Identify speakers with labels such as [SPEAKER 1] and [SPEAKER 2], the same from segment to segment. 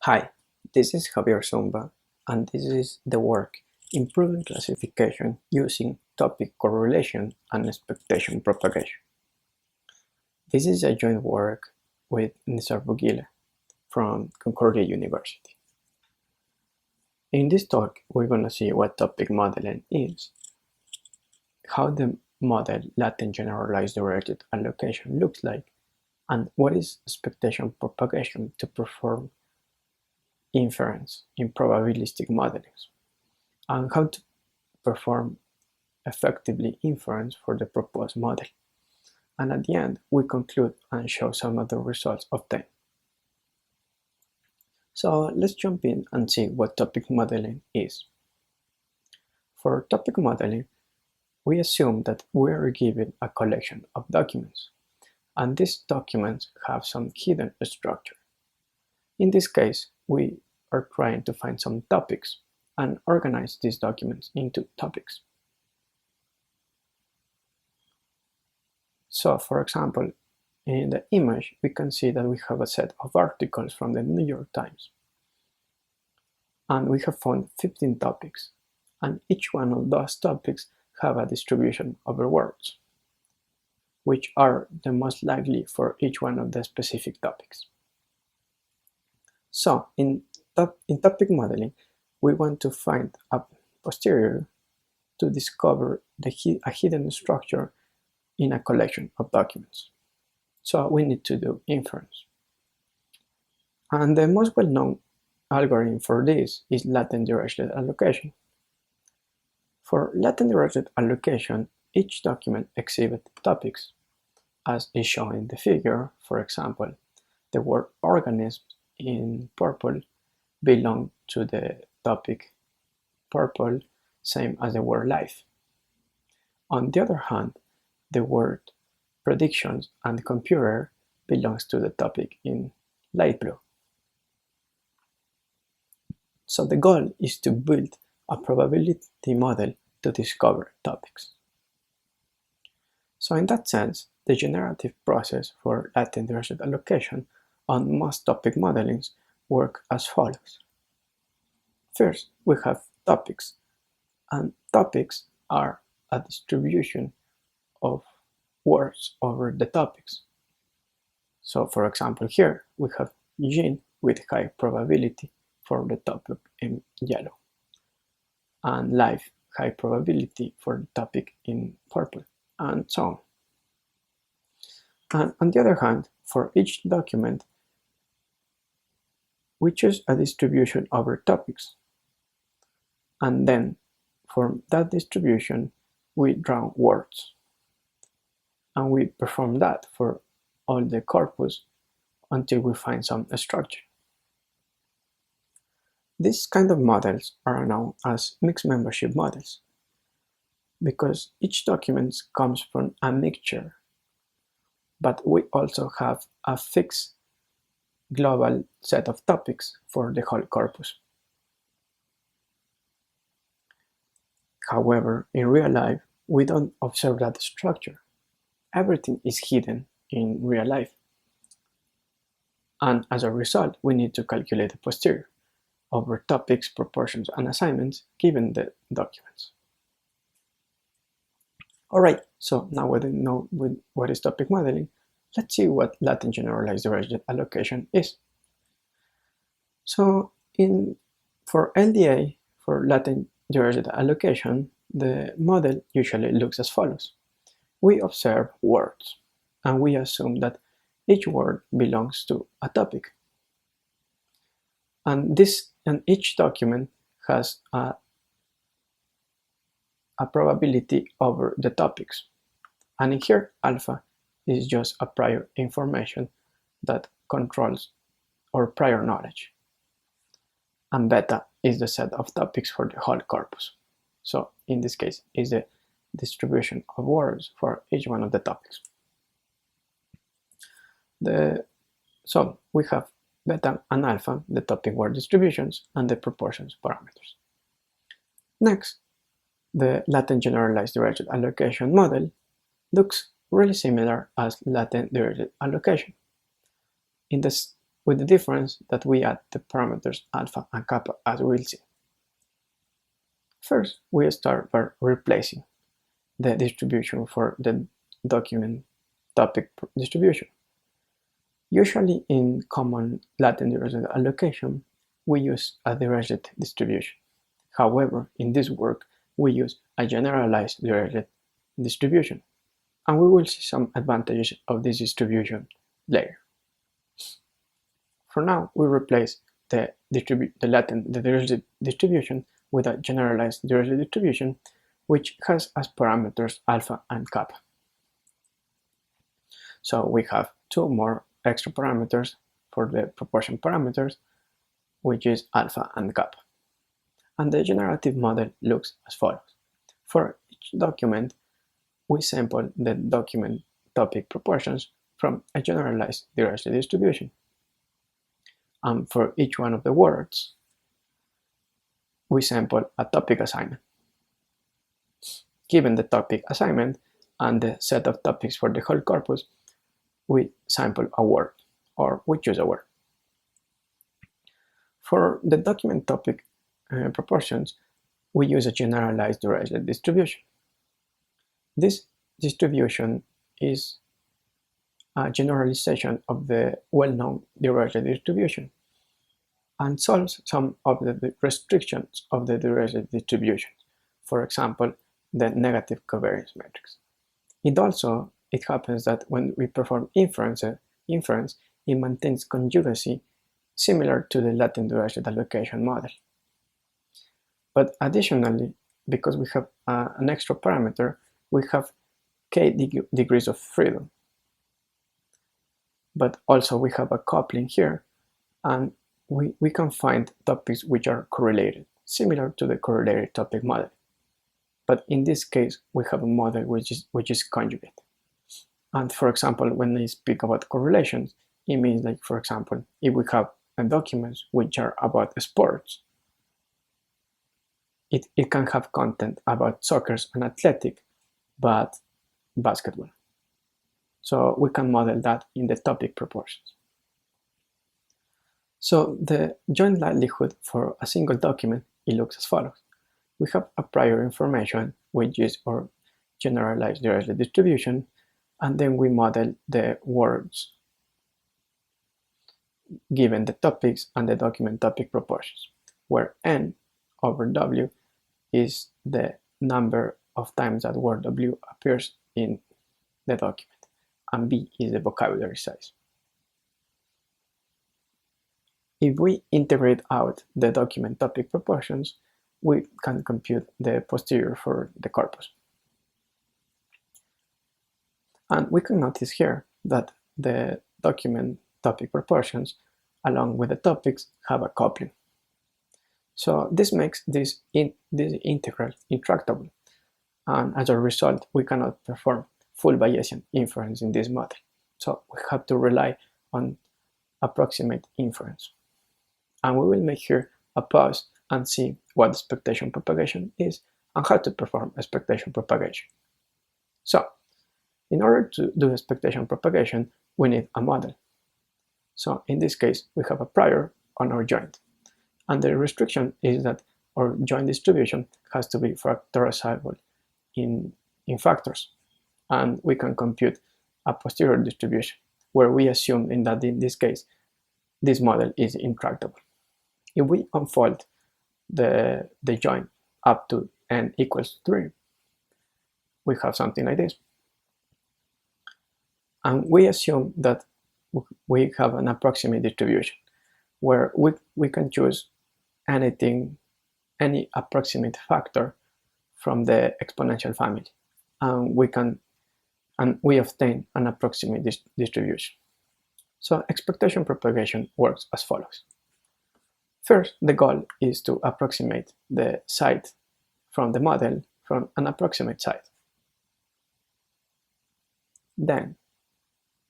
[SPEAKER 1] Hi, this is Xavier Sumba, and this is the work Improving Classification using Topic Correlation and Expectation Propagation. This is a joint work with Nizar Bouguila from Concordia University. In this talk, we're going to see what topic modeling is, how the model Latent Generalized Dirichlet Allocation looks like, and what is expectation propagation to perform inference in probabilistic modelings, and how to perform effectively inference for the proposed model. And at the end, we conclude and show some of the results obtained. So let's jump in and see what topic modeling is. For topic modeling, we assume that we are given a collection of documents, and these documents have some hidden structure. In this case, we are trying to find some topics and organize these documents into topics. So, for example, in the image, we can see that we have a set of articles from the New York Times. And we have found 15 topics, and each one of those topics have a distribution over words, which are the most likely for each one of the specific topics. So, in topic modeling, we want to find a posterior to discover a hidden structure in a collection of documents. So we need to do inference. And the most well-known algorithm for this is Latent Dirichlet Allocation. For Latent Dirichlet Allocation, each document exhibits topics, as is shown in the figure. For example, the word organism in purple belongs to the topic purple, same as the word life. On the other hand, the word predictions and computer belongs to the topic in light blue. So the goal is to build a probability model to discover topics. So in that sense, the generative process for Latent Dirichlet Allocation on most topic modelings work as follows. First, we have topics, and topics are a distribution of words over the topics. So for example, here we have gene with high probability for the topic in yellow, and life high probability for the topic in purple, and so on. And on the other hand, for each document, we choose a distribution over topics, and then from that distribution we draw words, and we perform that for all the corpus until we find some structure. These kind of models are known as mixed membership models, because each document comes from a mixture, but we also have a fixed global set of topics for the whole corpus. However, in real life, we don't observe that structure. Everything is hidden in real life. And as a result, we need to calculate the posterior over topics, proportions, and assignments given the documents. Alright, so now we know what is topic modeling, let's see what Latent Generalized Dirichlet Allocation is. So for LDA, for Latent Dirichlet Allocation, the model usually looks as follows. We observe words, and we assume that each word belongs to a topic. And each document has a probability over the topics. And in here, alpha is just a prior information that controls our prior knowledge. And beta is the set of topics for the whole corpus. So in this case, is the distribution of words for each one of the topics. So we have beta and alpha, the topic word distributions, and the proportions parameters. Next, the Latent Generalized Dirichlet Allocation model looks really similar as Latent Dirichlet Allocation. In with the difference that we add the parameters alpha and kappa, as we'll see. First, we start by replacing the distribution for the document topic distribution. Usually in common Latent Dirichlet allocation, we use a Dirichlet distribution. However, in this work, we use a generalized Dirichlet distribution, and we will see some advantages of this distribution later. For now, we replace the Dirichlet distribution with a generalized Dirichlet distribution, which has as parameters alpha and kappa. So we have two more extra parameters for the proportion parameters, which is alpha and kappa. And the generative model looks as follows. For each document, we sample the document topic proportions from a generalized Dirichlet distribution. And for each one of the words, we sample a topic assignment. Given the topic assignment and the set of topics for the whole corpus, we sample a word, or we choose a word. For the document topic proportions, we use a generalized Dirichlet distribution. This distribution is a generalization of the well-known Dirichlet distribution and solves some of the restrictions of the Dirichlet distribution, for example, the negative covariance matrix. It happens that when we perform inference, it maintains conjugacy similar to the Latent Dirichlet Allocation model. But additionally, because we have an extra parameter, we have k degrees of freedom. But also we have a coupling here, and we can find topics which are correlated, similar to the correlated topic model. But in this case, we have a model which is conjugate. And for example, when I speak about correlations, it means like, for example, if we have documents which are about sports, it can have content about soccer and athletic, but basketball. So we can model that in the topic proportions. So the joint likelihood for a single document, it looks as follows. We have a prior information, which is our generalized Dirichlet distribution, and then we model the words given the topics and the document topic proportions, where n over w is the number of times that word w appears in the document, and b is the vocabulary size. If we integrate out the document topic proportions, we can compute the posterior for the corpus. And we can notice here that the document topic proportions along with the topics have a coupling. So this makes this integral intractable, and as a result we cannot perform full Bayesian inference in this model. So we have to rely on approximate inference. And we will make here a pause and see what expectation propagation is and how to perform expectation propagation. So in order to do expectation propagation, we need a model. So in this case, we have a prior on our joint. And the restriction is that our joint distribution has to be factorizable in factors. And we can compute a posterior distribution, where we assume that in this case, this model is intractable. If we unfold the joint up to n equals 3, we have something like this. And we assume that we have an approximate distribution, where we can choose any approximate factor from the exponential family, and we obtain an approximate distribution. So expectation propagation works as follows. First, the goal is to approximate the site from the model from an approximate site. Then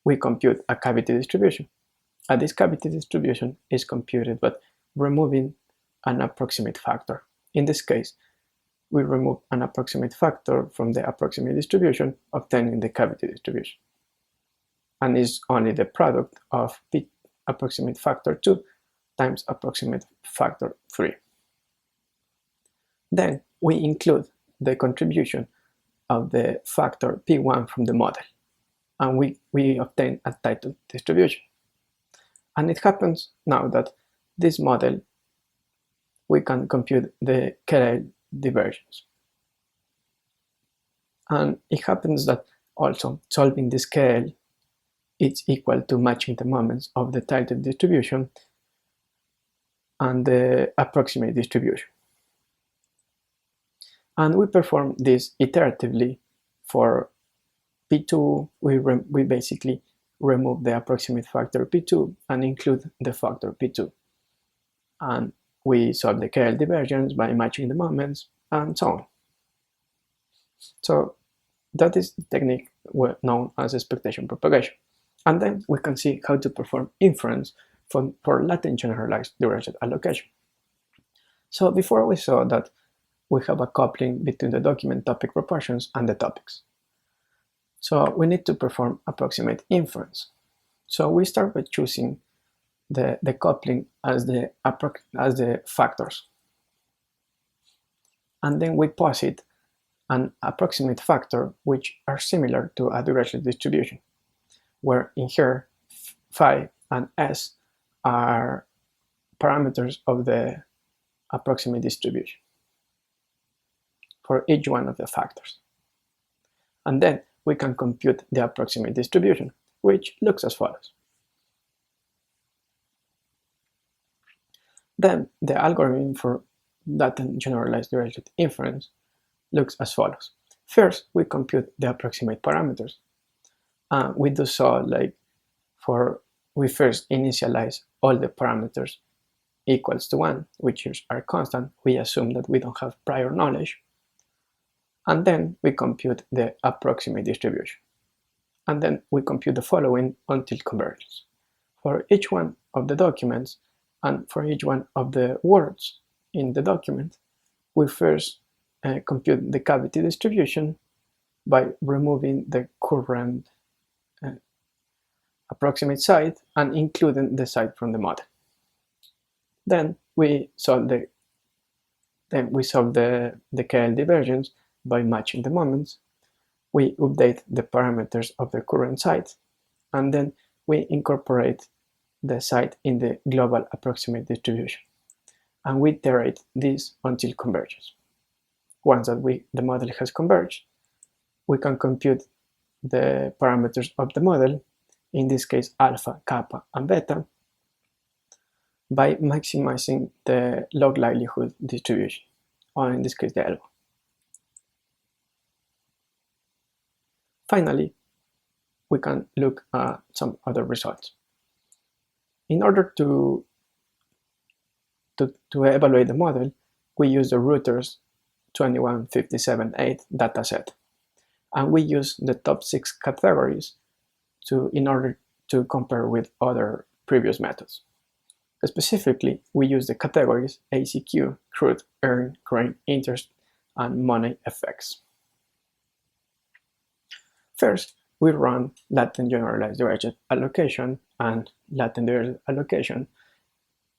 [SPEAKER 1] we compute a cavity distribution. And this cavity distribution is computed by removing an approximate factor. In this case, we remove an approximate factor from the approximate distribution, obtaining the cavity distribution. And is only the product of approximate factor 2 times approximate factor 3. Then we include the contribution of the factor P1 from the model, and we obtain a titled distribution. And it happens now that this model, we can compute the KL divergence. And it happens that also solving this KL, it's equal to matching the moments of the titled distribution and the approximate distribution. And we perform this iteratively for P2. We basically remove the approximate factor P2 and include the factor P2. And we solve the KL divergence by matching the moments and so on. So that is the technique known as expectation propagation. And then we can see how to perform inference for latent generalized Dirichlet allocation. So before we saw that we have a coupling between the document topic proportions and the topics. So we need to perform approximate inference. So we start by choosing the coupling as the factors. And then we posit an approximate factor which are similar to a Dirichlet distribution, where in here phi and s are parameters of the approximate distribution for each one of the factors. And then we can compute the approximate distribution, which looks as follows. Then the algorithm for latent generalized Dirichlet inference looks as follows. First, we compute the approximate parameters. We do so we first initialize all the parameters equals to 1, which are constant. We assume that we don't have prior knowledge. And then we compute the approximate distribution. And then we compute the following until convergence. For each one of the documents and for each one of the words in the document, we first compute the cavity distribution by removing the current approximate site and including the site from the model. Then we solve the KL divergence by matching the moments. We update the parameters of the current site, and then we incorporate the site in the global approximate distribution, and we iterate this until convergence. Once that the model has converged, we can compute the parameters of the model, in this case alpha, kappa, and beta, by maximizing the log likelihood distribution, or in this case the LGDA. Finally, we can look at some other results. In order to evaluate the model, we use the Reuters 21578 dataset, and we use the top 6 categories in order to compare with other previous methods. Specifically, we use the categories ACQ, crude, earn, grain, interest, and money effects. First, we run latent generalized Dirichlet allocation and latent Dirichlet allocation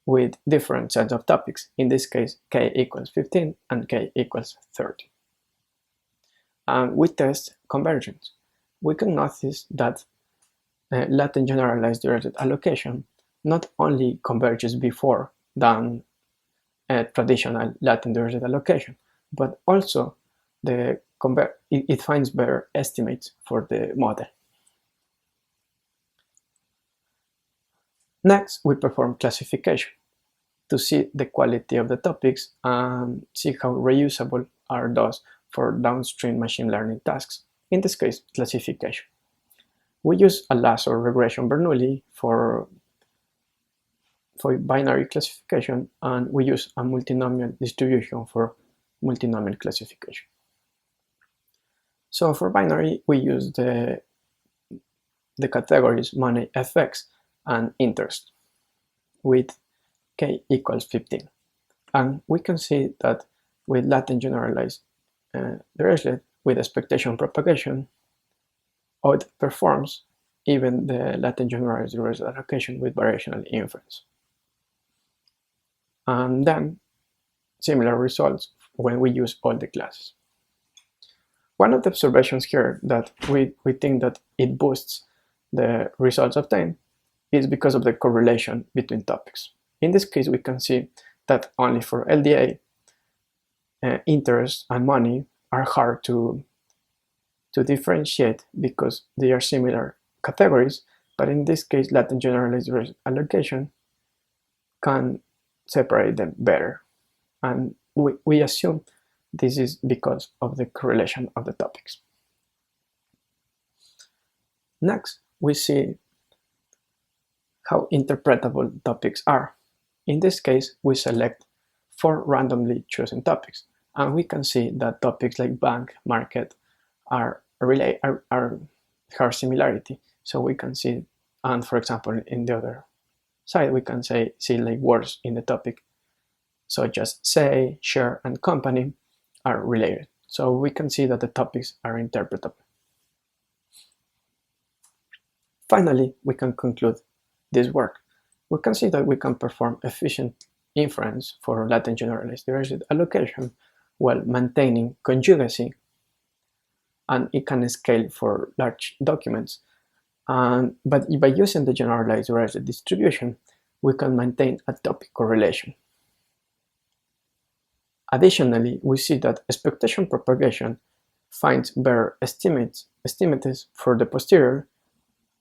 [SPEAKER 1] with different sets of topics. In this case, k equals 15 and k equals 30. And we test convergence. We can notice that latent generalized Dirichlet allocation not only converges before than traditional latent Dirichlet allocation, but also it finds better estimates for the model. Next, we perform classification to see the quality of the topics and see how reusable are those for downstream machine learning tasks, in this case, classification. We use a lasso regression Bernoulli for binary classification, and we use a multinomial distribution for multinomial classification. So for binary, we use the categories money, FX, and interest with k equals 15. And we can see that with latent generalized Dirichlet with expectation propagation, outperforms even the latent generalized Dirichlet allocation with variational inference. And then similar results when we use all the classes. One of the observations here that we think that it boosts the results obtained is because of the correlation between topics. In this case, we can see that only for LDA, interest and money are hard to differentiate because they are similar categories, but in this case, latent generalized allocation can separate them better. And we assume this is because of the correlation of the topics. Next, we see how interpretable topics are. In this case, we select 4 randomly chosen topics, and we can see that topics like bank, market have similarity. So we can see, and for example, in the other side, we can see like words in the topic, such as say, share, and company are related. So we can see that the topics are interpretable. Finally, we can conclude this work. We can see that we can perform efficient inference for latent generalized Dirichlet allocation while maintaining conjugacy, and it can scale for large documents. But by using the generalized Dirichlet distribution, we can maintain a topic correlation. Additionally, we see that expectation propagation finds better estimates for the posterior,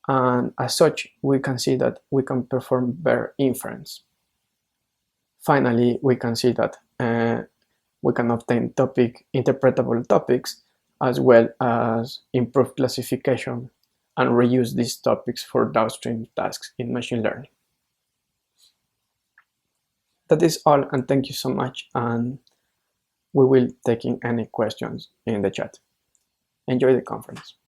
[SPEAKER 1] and as such, we can see that we can perform better inference. Finally, we can see that we can obtain interpretable topics, as well as improve classification and reuse these topics for downstream tasks in machine learning. That is all, and thank you so much, and we will take in any questions in the chat. Enjoy the conference.